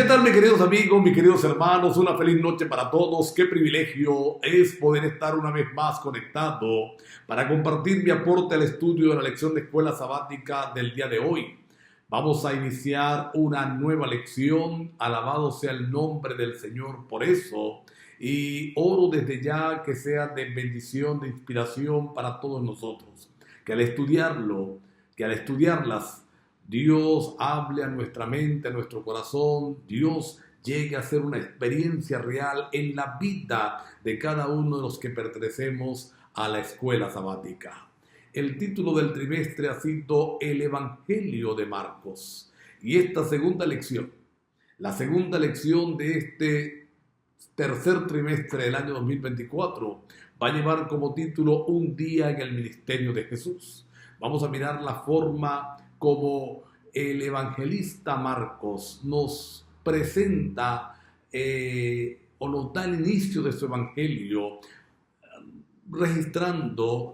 ¿Qué tal, mis queridos amigos, mis queridos hermanos? Una feliz noche para todos. Qué privilegio es poder estar una vez más conectado para compartir mi aporte al estudio de la lección de escuela sabática del día de hoy. Vamos a iniciar una nueva lección. Alabado sea el nombre del Señor por eso. Y oro desde ya que sea de bendición, de inspiración para todos nosotros. Que al estudiarlas, Dios hable a nuestra mente, a nuestro corazón. Dios llegue a ser una experiencia real en la vida de cada uno de los que pertenecemos a la escuela sabática. El título del trimestre ha sido El Evangelio de Marcos. Y esta segunda lección, la segunda lección de este tercer trimestre del año 2024, va a llevar como título Un día en el ministerio de Jesús. Vamos a mirar la forma como el evangelista Marcos nos presenta o nos da el inicio de su evangelio,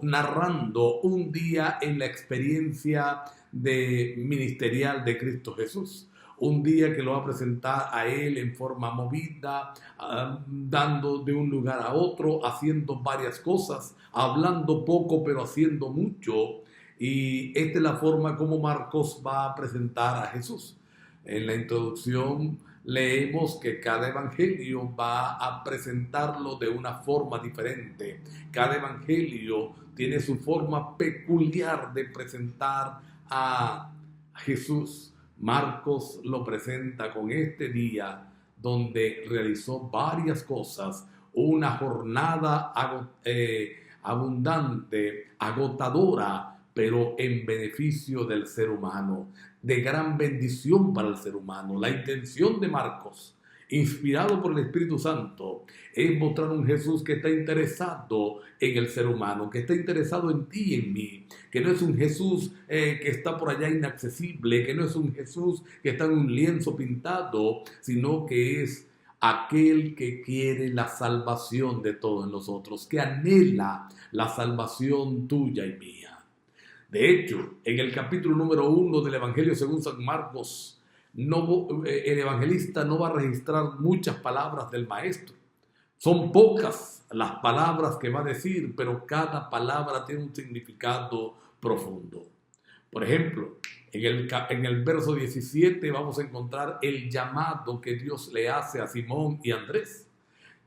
narrando un día en la experiencia ministerial de Cristo Jesús. Un día que lo va a presentar a él en forma movida, dando de un lugar a otro, haciendo varias cosas, hablando poco pero haciendo mucho. Y esta es la forma como Marcos va a presentar a Jesús. En la introducción leemos que cada evangelio va a presentarlo de una forma diferente. Cada evangelio tiene su forma peculiar de presentar a Jesús. Marcos lo presenta con este día donde realizó varias cosas, una jornada abundante, agotadora, pero en beneficio del ser humano, de gran bendición para el ser humano. La intención de Marcos, inspirado por el Espíritu Santo, es mostrar un Jesús que está interesado en el ser humano, que está interesado en ti y en mí, que no es un Jesús que está por allá inaccesible, que no es un Jesús que está en un lienzo pintado, sino que es aquel que quiere la salvación de todos nosotros, que anhela la salvación tuya y mía. De hecho, en el capítulo número 1 del Evangelio según San Marcos, el evangelista no va a registrar muchas palabras del maestro. Son pocas las palabras que va a decir, pero cada palabra tiene un significado profundo. Por ejemplo, en el verso 17 vamos a encontrar el llamado que Dios le hace a Simón y Andrés.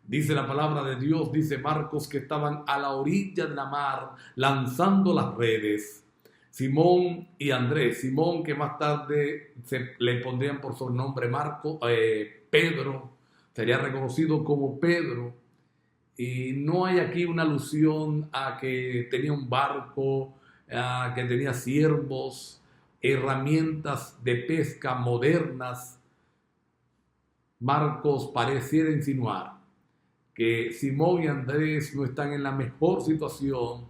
Dice la palabra de Dios, dice Marcos, que estaban a la orilla de la mar lanzando las redes. Simón y Andrés, Simón que más tarde le pondrían por sobrenombre Pedro, sería reconocido como Pedro, y no hay aquí una alusión a que tenía un barco, a que tenía siervos, herramientas de pesca modernas. Marcos pareciera insinuar que Simón y Andrés no están en la mejor situación,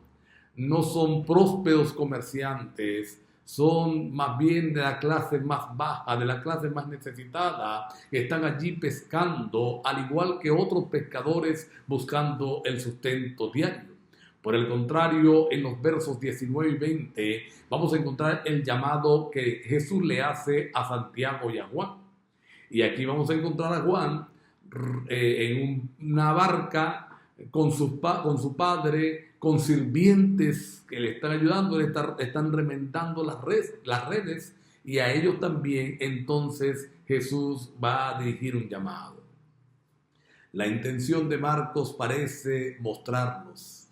no son prósperos comerciantes, son más bien de la clase más baja, de la clase más necesitada, que están allí pescando, al igual que otros pescadores buscando el sustento diario. Por el contrario, en los versos 19 y 20 vamos a encontrar el llamado que Jesús le hace a Santiago y a Juan. Y aquí vamos a encontrar a Juan en una barca con su padre, con sirvientes que le están ayudando, están remendando las redes, y a ellos también entonces Jesús va a dirigir un llamado. La intención de Marcos parece mostrarnos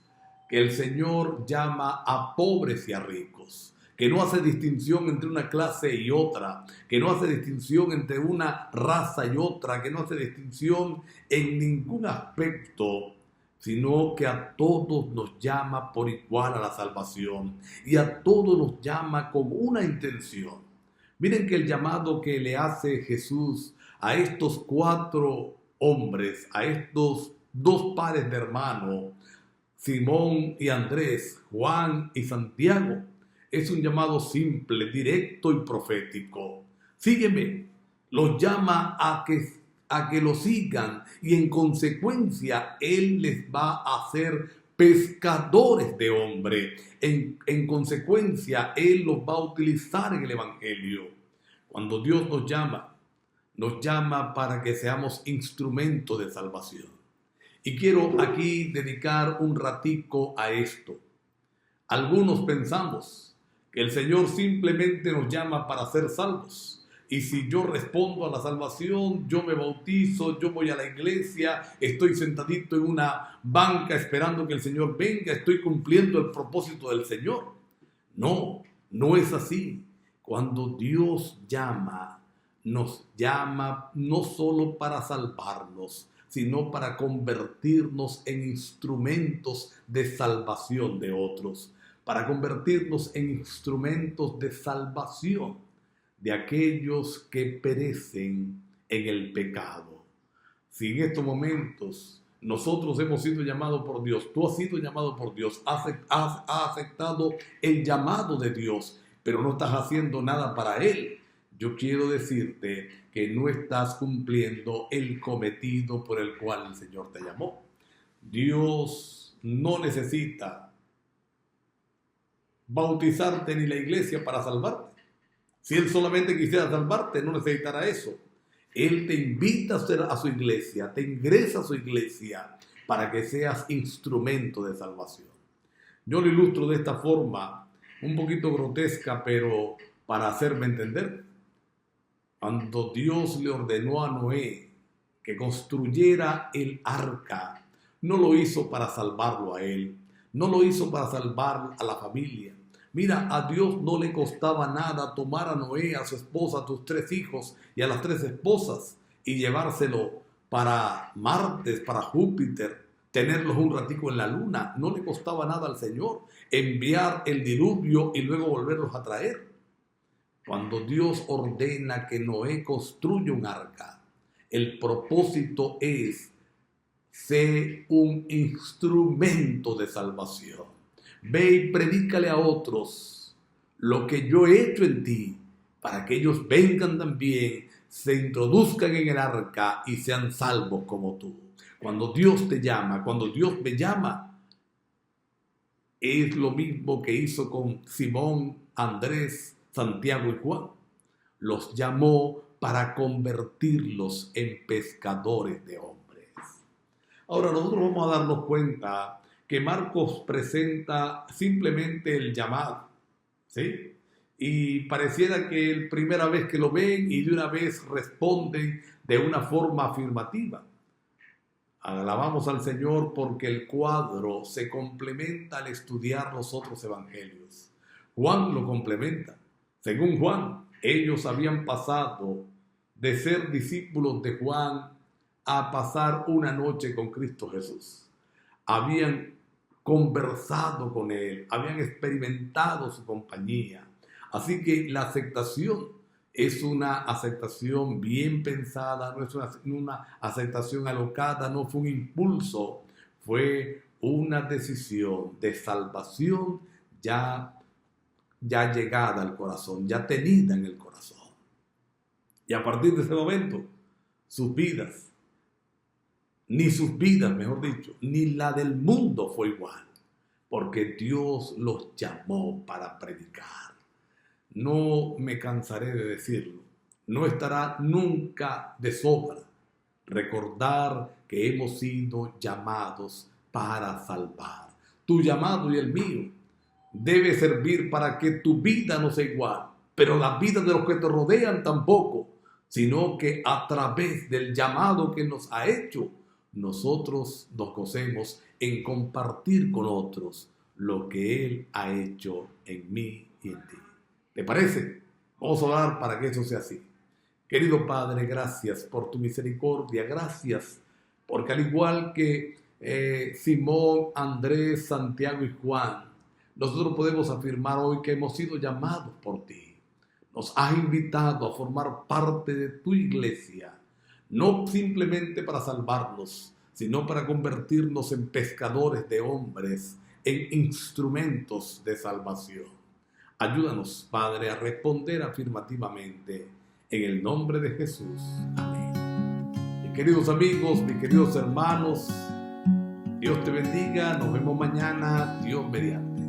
que el Señor llama a pobres y a ricos, que no hace distinción entre una clase y otra, que no hace distinción entre una raza y otra, que no hace distinción en ningún aspecto, sino que a todos nos llama por igual a la salvación y a todos nos llama con una intención. Miren que el llamado que le hace Jesús a estos 4 hombres, a estos 2 pares de hermanos, Simón y Andrés, Juan y Santiago, es un llamado simple, directo y profético. Sígueme, los llama a que lo sigan, y en consecuencia Él les va a hacer pescadores de hombres. En consecuencia Él los va a utilizar en el Evangelio. Cuando Dios nos llama, nos llama para que seamos instrumentos de salvación. Y quiero aquí dedicar un ratico a esto. Algunos pensamos que el Señor simplemente nos llama para ser salvos. Y si yo respondo a la salvación, yo me bautizo, yo voy a la iglesia, estoy sentadito en una banca esperando que el Señor venga, estoy cumpliendo el propósito del Señor. No, no es así. Cuando Dios llama, nos llama no solo para salvarnos, sino para convertirnos en instrumentos de salvación de otros, para convertirnos en instrumentos de salvación de aquellos que perecen en el pecado. Si en estos momentos nosotros hemos sido llamados por Dios, tú has sido llamado por Dios, has aceptado el llamado de Dios, pero no estás haciendo nada para Él, yo quiero decirte que no estás cumpliendo el cometido por el cual el Señor te llamó. Dios no necesita bautizarte ni la iglesia para salvarte. Si Él solamente quisiera salvarte, no necesitará eso. Él te invita a su iglesia, te ingresa a su iglesia para que seas instrumento de salvación. Yo lo ilustro de esta forma, un poquito grotesca, pero para hacerme entender. Cuando Dios le ordenó a Noé que construyera el arca, no lo hizo para salvarlo a él, no lo hizo para salvar a la familia. Mira, a Dios no le costaba nada tomar a Noé, a su esposa, a sus 3 hijos y a las 3 esposas y llevárselo para Marte, para Júpiter, tenerlos un ratico en la luna. No le costaba nada al Señor enviar el diluvio y luego volverlos a traer. Cuando Dios ordena que Noé construya un arca, el propósito es ser un instrumento de salvación. Ve y predícale a otros lo que yo he hecho en ti, para que ellos vengan también, se introduzcan en el arca y sean salvos como tú. Cuando Dios te llama, cuando Dios me llama, es lo mismo que hizo con Simón, Andrés, Santiago y Juan. Los llamó para convertirlos en pescadores de hombres. Ahora nosotros vamos a darnos cuenta que Marcos presenta simplemente el llamado, ¿sí? Y pareciera que es la primera vez que lo ven y de una vez responden de una forma afirmativa. Alabamos al Señor porque el cuadro se complementa al estudiar los otros evangelios. Juan lo complementa. Según Juan, ellos habían pasado de ser discípulos de Juan a pasar una noche con Cristo Jesús. Habían conversado con Él, habían experimentado su compañía. Así que la aceptación es una aceptación bien pensada, no es una aceptación alocada, no fue un impulso, fue una decisión de salvación ya llegada al corazón, ya tenida en el corazón. Y a partir de ese momento, sus vidas, mejor dicho, ni la del mundo fue igual, porque Dios los llamó para predicar. No me cansaré de decirlo, no estará nunca de sobra recordar que hemos sido llamados para salvar. Tu llamado y el mío debe servir para que tu vida no sea igual, pero la vida de los que te rodean tampoco, sino que a través del llamado que nos ha hecho, nosotros nos gocemos en compartir con otros lo que Él ha hecho en mí y en ti. ¿Te parece? Vamos a orar para que eso sea así. Querido Padre, gracias por tu misericordia, gracias porque al igual que Simón, Andrés, Santiago y Juan, nosotros podemos afirmar hoy que hemos sido llamados por ti. Nos has invitado a formar parte de tu iglesia, no simplemente para salvarnos, sino para convertirnos en pescadores de hombres, en instrumentos de salvación. Ayúdanos, Padre, a responder afirmativamente en el nombre de Jesús. Amén. Mis queridos amigos, mis queridos hermanos, Dios te bendiga. Nos vemos mañana, Dios mediante.